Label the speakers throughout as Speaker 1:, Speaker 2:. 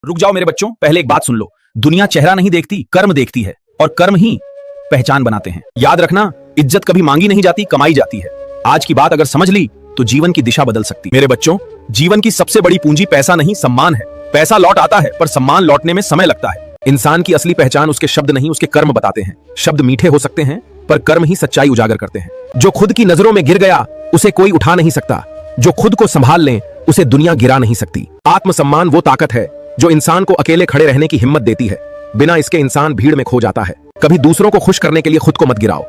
Speaker 1: रुक जाओ मेरे बच्चों, पहले एक बात सुन लो। दुनिया चेहरा नहीं देखती, कर्म देखती है, और कर्म ही पहचान बनाते हैं। याद रखना, इज्जत कभी मांगी नहीं जाती, कमाई जाती है। आज की बात अगर समझ ली तो जीवन की दिशा बदल सकती। मेरे बच्चों, जीवन की सबसे बड़ी पूंजी पैसा नहीं, सम्मान है। पैसा लौट आता है, पर सम्मान लौटने में समय लगता है। इंसान की असली पहचान उसके शब्द नहीं, उसके कर्म बताते हैं। शब्द मीठे हो सकते हैं, पर कर्म ही सच्चाई उजागर करते हैं। जो खुद की नजरों में गिर गया, उसे कोई उठा नहीं सकता। जो खुद को संभाल ले, उसे दुनिया गिरा नहीं सकती। आत्मसम्मान वो ताकत है जो इंसान को अकेले खड़े रहने की हिम्मत देती है। बिना इसके इंसान भीड़ में खो जाता है। कभी दूसरों को खुश करने के लिए खुद को मत गिराओ,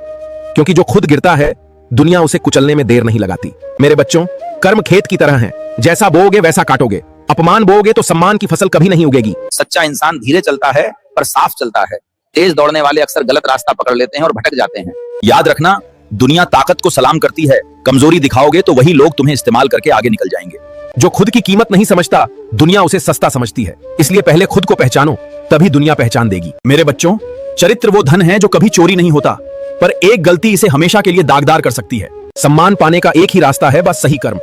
Speaker 1: क्योंकि जो खुद गिरता है, दुनिया उसे कुचलने में देर नहीं लगाती। मेरे बच्चों, कर्म खेत की तरह है, जैसा बोओगे वैसा काटोगे। अपमान बोओगे तो सम्मान की फसल कभी नहीं उगेगी।
Speaker 2: सच्चा इंसान धीरे चलता है पर साफ चलता है। तेज दौड़ने वाले अक्सर गलत रास्ता पकड़ लेते हैं और भटक जाते हैं।
Speaker 1: याद रखना, दुनिया ताकत को सलाम करती है। कमजोरी दिखाओगे तो वही लोग तुम्हें इस्तेमाल करके आगे निकल जाएंगे। जो खुद की कीमत नहीं समझता, दुनिया उसे सस्ता समझती है। इसलिए पहले खुद को पहचानो, तभी दुनिया पहचान देगी। मेरे बच्चों, चरित्र वो धन है जो कभी चोरी नहीं होता, पर एक गलती इसे हमेशा के लिए दागदार कर सकती है। सम्मान पाने का एक ही रास्ता है, बस सही कर्म।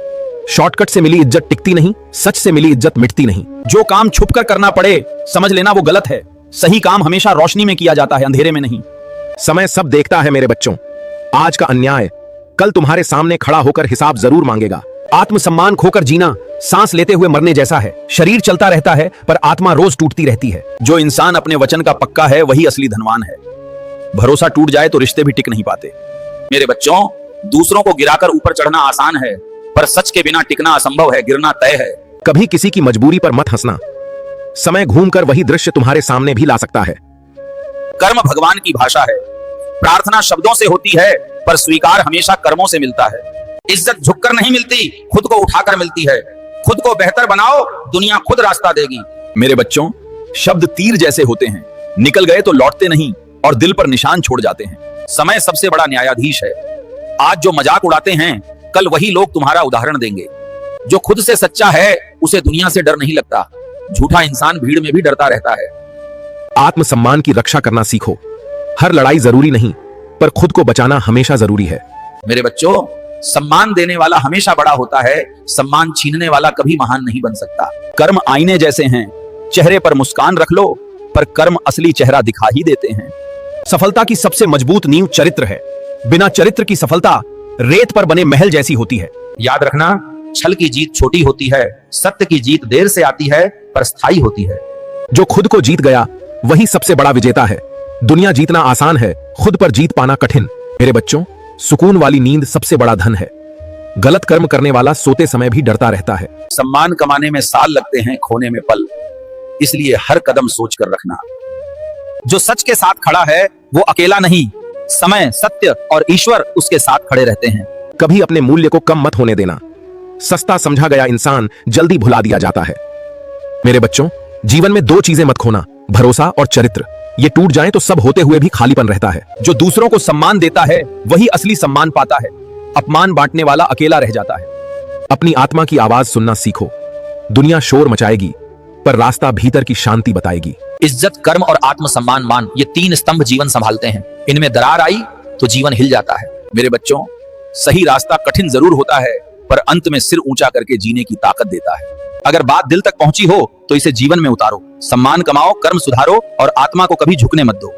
Speaker 1: शॉर्टकट से मिली इज्जत टिकती नहीं, सच से मिली इज्जत मिटती नहीं। जो काम छुपकर करना पड़े, समझ लेना वो गलत है। सही काम हमेशा रोशनी में किया जाता है, अंधेरे में नहीं। समय सब देखता है मेरे बच्चों। आज का अन्याय कल तुम्हारे सामने खड़ा होकर हिसाब जरूर मांगेगा। आत्मसम्मान खोकर जीना सांस लेते हुए मरने जैसा है। शरीर चलता रहता है, पर आत्मा रोज टूटती रहती है। जो इंसान अपने वचन का पक्का है, वही असली धनवान है। भरोसा टूट जाए तो रिश्ते भी टिक नहीं पाते।
Speaker 2: मेरे बच्चों, दूसरों को गिराकर ऊपर चढ़ना आसान है, पर सच के बिना टिकना असंभव है, गिरना तय है।
Speaker 1: कभी किसी की मजबूरी पर मत हंसना। समय घूमकर वही दृश्य तुम्हारे सामने भी ला सकता है।
Speaker 2: कर्म भगवान की भाषा है। प्रार्थना शब्दों से होती है, पर स्वीकार हमेशा कर्मों से मिलता है। इज्जत झुककर नहीं मिलती, खुद को उठाकर मिलती है। खुद को बेहतर बनाओ, दुनिया खुद रास्ता देगी।
Speaker 1: मेरे बच्चों, शब्द तीर जैसे होते हैं, निकल गए तो लौटते नहीं और दिल पर निशान छोड़ जाते हैं।
Speaker 2: समय सबसे बड़ा न्यायाधीश है। आज जो मजाक उड़ाते हैं, कल वही लोग तुम्हारा उदाहरण देंगे। जो खुद से सच्चा है, उसे दुनिया से डर नहीं लगता। झूठा इंसान भीड़ में भी डरता रहता है।
Speaker 1: आत्मसम्मान की रक्षा करना सीखो। हर लड़ाई जरूरी नहीं, पर खुद को बचाना हमेशा जरूरी है।
Speaker 2: मेरे बच्चों, सम्मान देने वाला हमेशा बड़ा होता है, सम्मान छीनने वाला कभी महान नहीं बन सकता।
Speaker 1: कर्म आईने जैसे हैं, चेहरे पर मुस्कान रख लो, पर कर्म असली चेहरा दिखा ही देते हैं। सफलता की सबसे मजबूत नींव चरित्र है। बिना चरित्र की सफलता रेत पर बने महल जैसी होती है।
Speaker 2: याद रखना, छल की जीत छोटी होती है, सत्य की जीत देर से आती है, पर स्थायी होती है।
Speaker 1: जो खुद को जीत गया, वही सबसे बड़ा विजेता है। दुनिया जीतना आसान है, खुद पर जीत पाना कठिन। मेरे बच्चों, सुकून वाली नींद सबसे बड़ा धन है। गलत कर्म करने वाला सोते समय भी डरता रहता है।
Speaker 2: सम्मान कमाने में साल लगते हैं, खोने में पल। इसलिए हर कदम सोचकर रखना। जो सच के साथ खड़ा है, वो अकेला नहीं, समय, सत्य और ईश्वर उसके साथ खड़े रहते हैं।
Speaker 1: कभी अपने मूल्य को कम मत होने देना। सस्ता समझा गया इंसान जल्दी भुला दिया जाता है। मेरे बच्चों, जीवन में दो चीजें मत खोना, भरोसा और चरित्र। ये टूट जाएं तो सब होते हुए भी खालीपन रहता है। जो दूसरों को सम्मान देता है, वही असली सम्मान पाता है। अपमान बांटने वाला अकेला रह जाता है। अपनी आत्मा की आवाज सुनना सीखो। दुनिया शोर मचाएगी, पर रास्ता भीतर की शांति बताएगी।
Speaker 2: इज्जत, कर्म और आत्मसम्मान मान, ये तीन स्तंभ जीवन संभालते हैं। इनमें दरार आई तो जीवन हिल जाता है। मेरे बच्चों, सही रास्ता कठिन जरूर होता है, पर अंत में सिर ऊंचा करके जीने की ताकत देता है। अगर बात दिल तक पहुंची हो तो इसे जीवन में उतारो। सम्मान कमाओ, कर्म सुधारो और आत्मा को कभी झुकने मत दो।